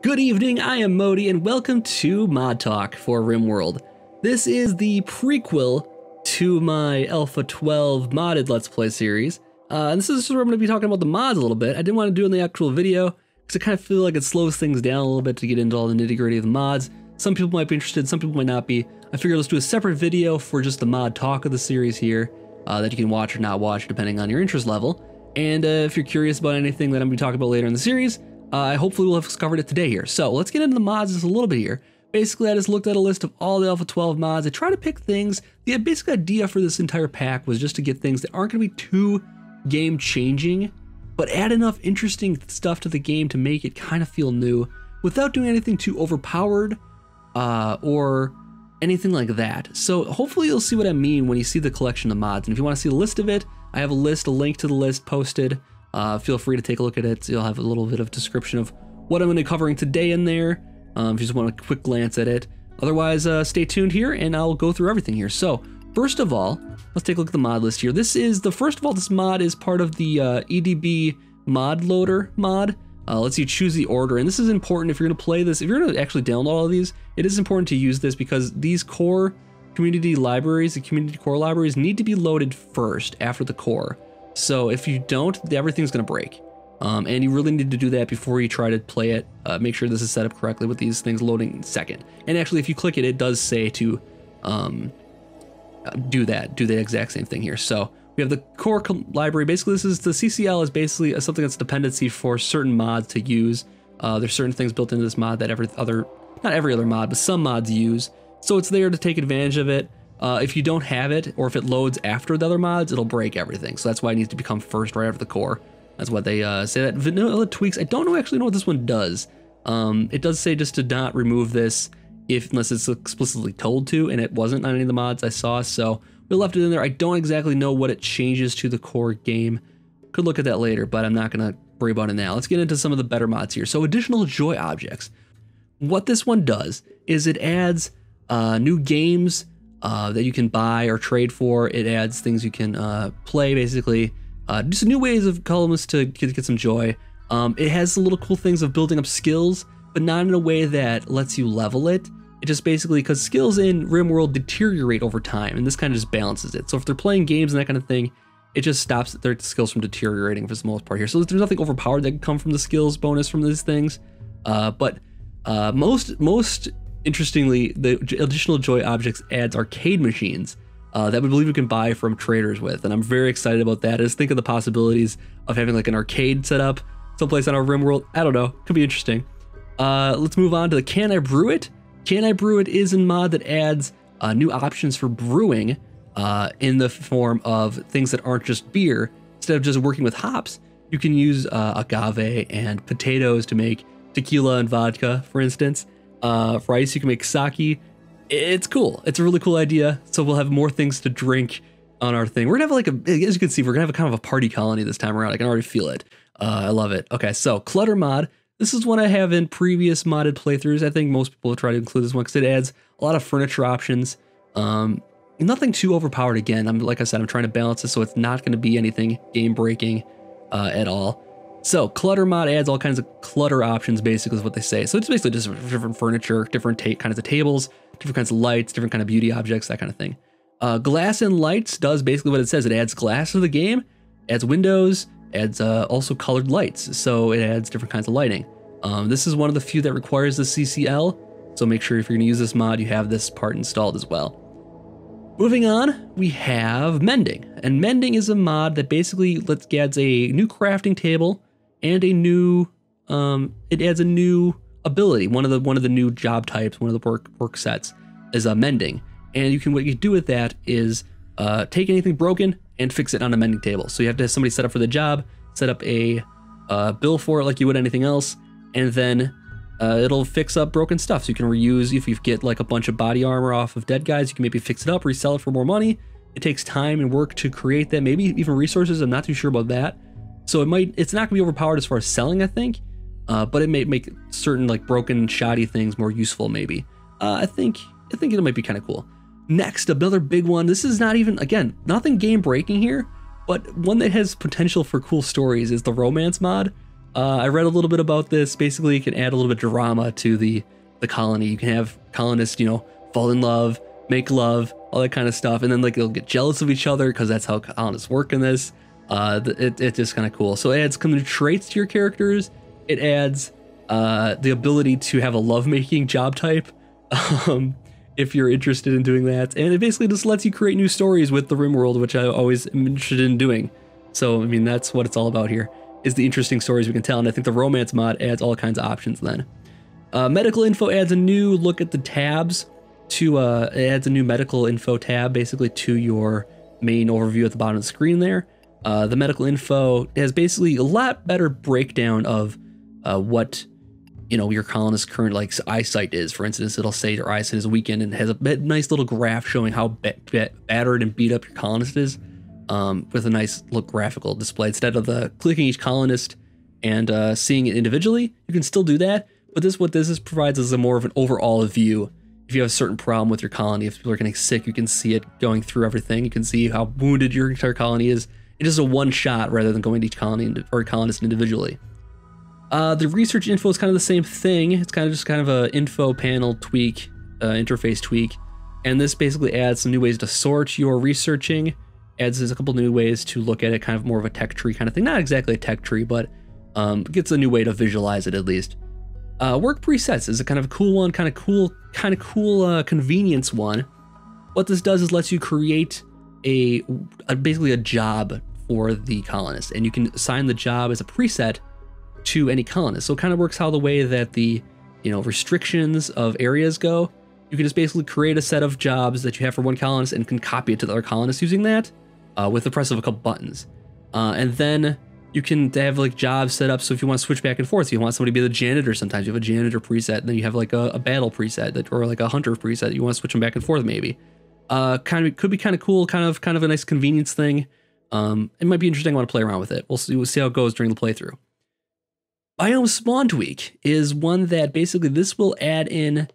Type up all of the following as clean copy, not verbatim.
Good evening, I am Modi, and welcome to Modtalk for Rimworld. This is the prequel to my Alpha 12 modded Let's Play series. And this is where I'm going to be talking about the mods a little bit. I didn't want to do it in the actual video, because I kind of feel like it slows things down a little bit to get into all the nitty-gritty of the mods. Some people might be interested, some people might not be. I figured let's do a separate video for just the mod talk of the series here, that you can watch or not watch depending on your interest level. And if you're curious about anything that I'm going to be talking about later in the series, hopefully we'll have covered it today here. So let's get into the mods just a little bit here. Basically, I just looked at a list of all the Alpha 12 mods. I tried to pick things. The basic idea for this entire pack was just to get things that aren't going to be too game changing, but add enough interesting stuff to the game to make it kind of feel new without doing anything too overpowered or anything like that. So hopefully you'll see what I mean when you see the collection of mods. And if you want to see the list of it, I have a link to the list posted. Feel free to take a look at it. So you'll have a little bit of description of what I'm going to be covering today in there, if you just want a quick glance at it. Otherwise, stay tuned here and I'll go through everything here. So first of all, let's take a look at the mod list here. This mod is part of the EDB mod loader mod. Lets you choose the order, and this is important if you're going to play this. If you're going to actually download all of these, it is important to use this because these core community libraries, the community core libraries, need to be loaded first after the core. So if you don't, everything's going to break. And you really need to do that before you try to play it. Make sure this is set up correctly with these things loading second. And actually, if you click it, it does say to do the exact same thing here. So we have the core library. Basically, this is the CCL is basically something that's dependency for certain mods to use. There's certain things built into this mod that not every other mod, but some mods use. So it's there to take advantage of it. If you don't have it, or if it loads after the other mods, it'll break everything. So that's why it needs to become first right after the core. That's what they say. That vanilla tweaks. I don't actually know what this one does. It does say just to not remove this unless it's explicitly told to, and it wasn't on any of the mods I saw. So we left it in there. I don't exactly know what it changes to the core game. Could look at that later, but I'm not going to worry about it now. Let's get into some of the better mods here. So additional joy objects. What this one does is it adds new games that you can buy or trade for. It adds things you can play, basically. Just new ways of columns to get some joy. It has the little cool things of building up skills, but not in a way that lets you level it. It just basically, because skills in Rimworld deteriorate over time, and this kind of just balances it. So if they're playing games and that kind of thing, it just stops their skills from deteriorating for the most part here. So there's nothing overpowered that can come from the skills bonus from these things. But most interestingly, the additional joy objects adds arcade machines that we believe we can buy from traders with, and I'm very excited about that. I just think of the possibilities of having like an arcade set up someplace on our Rimworld. I don't know, could be interesting. Let's move on to the Can I Brew It? Can I Brew It is a mod that adds new options for brewing in the form of things that aren't just beer. Instead of just working with hops, you can use agave and potatoes to make tequila and vodka, for instance. For ice, you can make sake. It's cool. It's a really cool idea. So we'll have more things to drink on our thing. We're gonna have as you can see, we're gonna have a kind of a party colony this time around. I can already feel it. I love it. Okay, so clutter mod. This is one I have in previous modded playthroughs. I think most people have tried to include this one because it adds a lot of furniture options. Nothing too overpowered again. Like I said, I'm trying to balance it so it's not going to be anything game breaking at all. So clutter mod adds all kinds of clutter options, basically is what they say. So it's basically just different furniture, different kinds of tables, different kinds of lights, different kind of beauty objects, that kind of thing. Glass and lights does basically what it says. It adds glass to the game, adds windows, adds also colored lights. So it adds different kinds of lighting. This is one of the few that requires the CCL. So make sure if you're going to use this mod, you have this part installed as well. Moving on, we have mending. And mending is a mod that basically adds a new crafting table and a new, it adds a new ability. One of the new job types, one of the work sets is mending. And what you do with that is take anything broken and fix it on a mending table. So you have to have somebody set up for the job, set up a bill for it like you would anything else, and then it'll fix up broken stuff. So you can reuse, if you get like a bunch of body armor off of dead guys, you can maybe fix it up, resell it for more money. It takes time and work to create that, maybe even resources. I'm not too sure about that. So it's not gonna be overpowered as far as selling, I think, but it may make certain like broken, shoddy things more useful, maybe. I think it might be kind of cool. Next, another big one. This is not even, again, nothing game breaking here, but one that has potential for cool stories is the romance mod. I read a little bit about this. Basically, you can add a little bit of drama to the colony. You can have colonists, you know, fall in love, make love, all that kind of stuff, and then like they'll get jealous of each other because that's how colonists work in this. It's just kind of cool. So it adds some new traits to your characters. It adds the ability to have a lovemaking job type, if you're interested in doing that, and it basically just lets you create new stories with the Rimworld, which I always am interested in doing. So I mean, that's what it's all about here, is the interesting stories we can tell, and I think the romance mod adds all kinds of options then. Medical info adds a new look at the tabs to, it adds a new medical info tab basically to your main overview at the bottom of the screen there. The medical info has basically a lot better breakdown of what, you know, your colonist's current like eyesight is. For instance, it'll say your eyesight is weakened, and it has a nice little graph showing how battered and beat up your colonist is, with a nice little graphical display. Instead of the clicking each colonist and seeing it individually, you can still do that. But what this provides is a more of an overall view. If you have a certain problem with your colony, if people are getting sick, you can see it going through everything. You can see how wounded your entire colony is. It is a one shot rather than going to each colony or colonist individually. The research info is kind of the same thing. It's kind of just kind of a info panel tweak, interface tweak. And this basically adds some new ways to sort your researching. Adds a couple new ways to look at it, kind of more of a tech tree kind of thing. Not exactly a tech tree, but gets a new way to visualize it at least. Work presets is a kind of cool one, kind of cool convenience one. What this does is lets you create basically a job for the colonist, and you can assign the job as a preset to any colonist. So it kind of works how the way that the, you know, restrictions of areas go. You can just basically create a set of jobs that you have for one colonist and can copy it to the other colonists using that with the press of a couple buttons. And then you can have like jobs set up. So if you want to switch back and forth, you want somebody to be the janitor. Sometimes you have a janitor preset, and then you have like a battle preset or like a hunter preset. You want to switch them back and forth maybe. Could be kind of cool, kind of a nice convenience thing. It might be interesting. I want to play around with it. We'll see how it goes during the playthrough. Biome spawn tweak is one that basically this will add in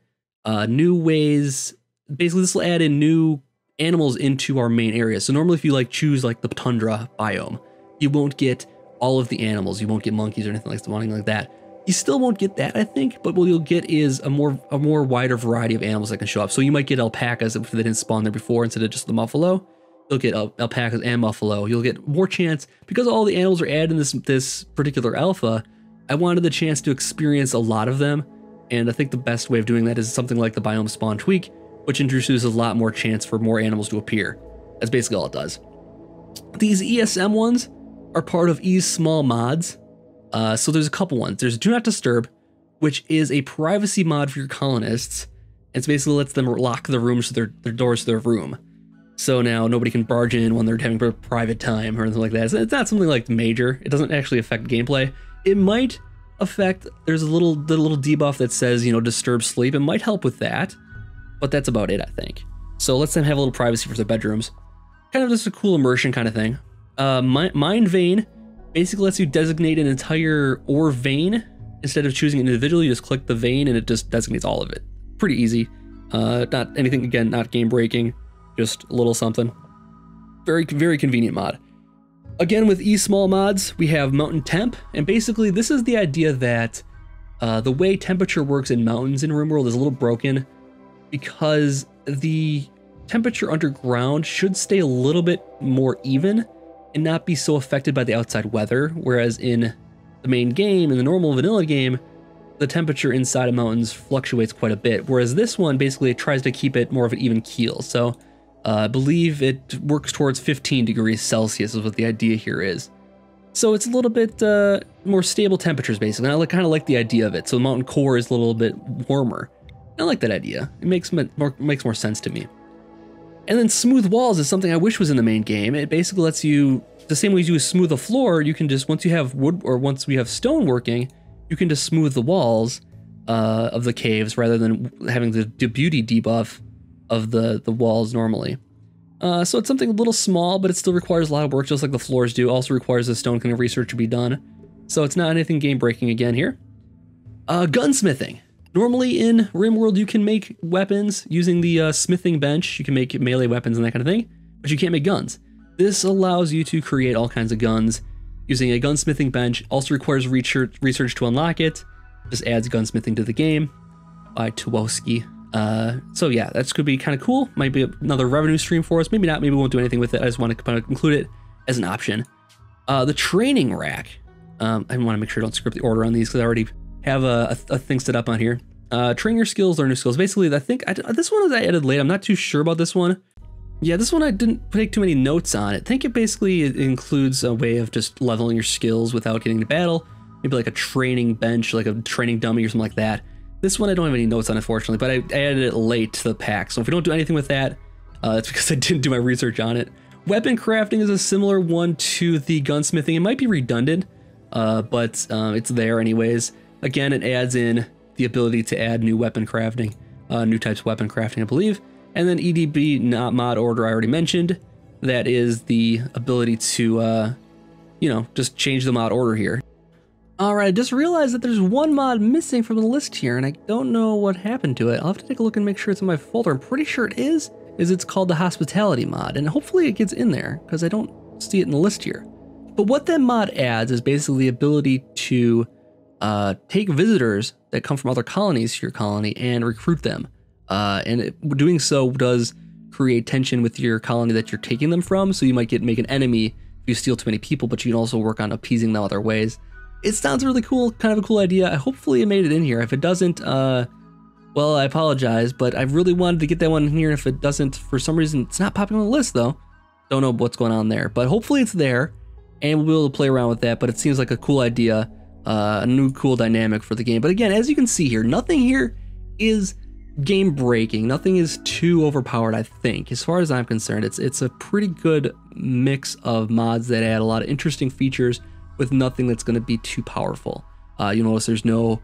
new ways. Basically, this will add in new animals into our main area. So normally if you like choose like the tundra biome, you won't get all of the animals. You won't get monkeys or anything like that. You still won't get that, I think, but what you'll get is a more wider variety of animals that can show up. So you might get alpacas if they didn't spawn there before instead of just the buffalo. You'll get alpacas and buffalo. You'll get more chance, because all the animals are added in this particular alpha. I wanted the chance to experience a lot of them, and I think the best way of doing that is something like the biome spawn tweak, which introduces a lot more chance for more animals to appear. That's basically all it does. These ESM ones are part of E's small mods. So there's a couple ones. There's Do Not Disturb, which is a privacy mod for your colonists. It basically lets them lock the rooms to their doors to their room. So now nobody can barge in when they're having a private time or anything like that. It's not something like major. It doesn't actually affect gameplay. It might affect, there's the little debuff that says, you know, disturb sleep. It might help with that, but that's about it, I think. So lets them have a little privacy for their bedrooms. Kind of just a cool immersion kind of thing. Mind Vein basically lets you designate an entire ore vein. Instead of choosing it individually, you just click the vein and it just designates all of it. Pretty easy. Not anything, again, not game breaking, just a little something. Very, very convenient mod. Again, with E-small mods, we have Mountain Temp, and basically this is the idea that the way temperature works in mountains in Rimworld is a little broken, because the temperature underground should stay a little bit more even and not be so affected by the outside weather, whereas in the main game, in the normal vanilla game, the temperature inside of mountains fluctuates quite a bit, whereas this one basically tries to keep it more of an even keel. So I believe it works towards 15 degrees Celsius is what the idea here is. So it's a little bit more stable temperatures, basically. And I kind of like the idea of it. So the mountain core is a little bit warmer. I like that idea. It makes more sense to me. And then smooth walls is something I wish was in the main game. It basically lets you, the same way you smooth a floor, you can just, once you have wood or once we have stone working, you can just smooth the walls of the caves rather than having the beauty debuff of the walls normally. So it's something a little small, but it still requires a lot of work, just like the floors do. Also requires the stone kind of research to be done. So it's not anything game breaking again here. Gunsmithing. Normally in Rimworld, you can make weapons using the smithing bench. You can make melee weapons and that kind of thing, but you can't make guns. This allows you to create all kinds of guns using a gunsmithing bench. Also requires research to unlock it. Just adds gunsmithing to the game by Tuwoski. So yeah, that's could be kind of cool. Might be another revenue stream for us. Maybe not. Maybe we won't do anything with it. I just want to kind of include it as an option. The training rack. I want to make sure I don't screw up the order on these because I already have a thing set up on here. Train your skills, learn new skills. Basically, I think this one I added late. I'm not too sure about this one. Yeah, this one I didn't take too many notes on. I think it basically includes a way of just leveling your skills without getting to battle. Maybe like a training bench, like a training dummy or something like that. This one I don't have any notes on, unfortunately, but I added it late to the pack. So if we don't do anything with that, that's because I didn't do my research on it. Weapon crafting is a similar one to the gunsmithing. It might be redundant, but it's there anyways. Again, it adds in the ability to add new weapon crafting, new types of weapon crafting, I believe. And then EDB mod order I already mentioned. That is the ability to, just change the mod order here. All right, I just realized that there's one mod missing from the list here, and I don't know what happened to it. I'll have to take a look and make sure it's in my folder. I'm pretty sure it is it's called the hospitality mod, and hopefully it gets in there because I don't see it in the list here. But what that mod adds is basically the ability to take visitors that come from other colonies to your colony and recruit them. Doing so does create tension with your colony that you're taking them from, so you might make an enemy if you steal too many people, but you can also work on appeasing them other ways. It sounds really cool, kind of a cool idea. Hopefully it made it in here. If it doesn't, well, I apologize, but I really wanted to get that one in here. If it doesn't, for some reason, it's not popping on the list though. Don't know what's going on there, but hopefully it's there and we'll be able to play around with that. But it seems like a cool idea, a new cool dynamic for the game. But again, as you can see here, nothing here is game breaking. Nothing is too overpowered, I think. As far as I'm concerned, it's a pretty good mix of mods that add a lot of interesting features with nothing that's going to be too powerful. You notice there's no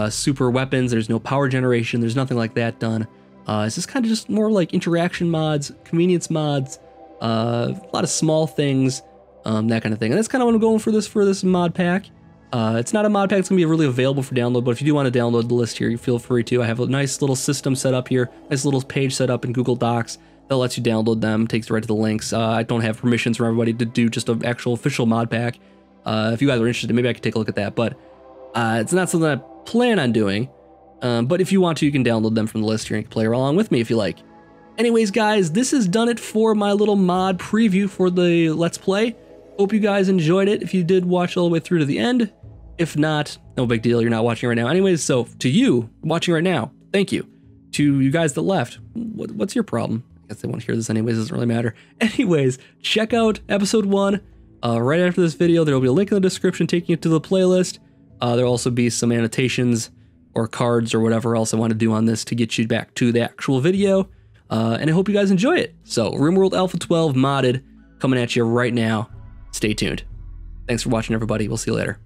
super weapons, there's no power generation, there's nothing like that done. It's just kind of just more like interaction mods, convenience mods, a lot of small things, that kind of thing. And that's kind of what I'm going for this mod pack. It's not a mod pack that's gonna be really available for download, but if you do want to download the list here, you feel free to. I have a nice little system set up here, nice little page set up in Google Docs that lets you download them, takes you right to the links. I don't have permissions for everybody to do just an actual official mod pack. If you guys are interested, maybe I could take a look at that, but it's not something I plan on doing. But if you want to, you can download them from the list here and play along with me if you like. Anyways, guys, this has done it for my little mod preview for the Let's Play. Hope you guys enjoyed it. If you did watch all the way through to the end, if not, no big deal. You're not watching right now. Anyways, so to you watching right now, thank you. To you guys that left, what's your problem? I guess they won't hear this anyways. It doesn't really matter. Anyways, check out episode 1. Right after this video, there will be a link in the description taking you to the playlist. There'll also be some annotations or cards or whatever else I want to do on this to get you back to the actual video. And I hope you guys enjoy it. So, Rimworld Alpha 12 modded coming at you right now. Stay tuned. Thanks for watching, everybody. We'll see you later.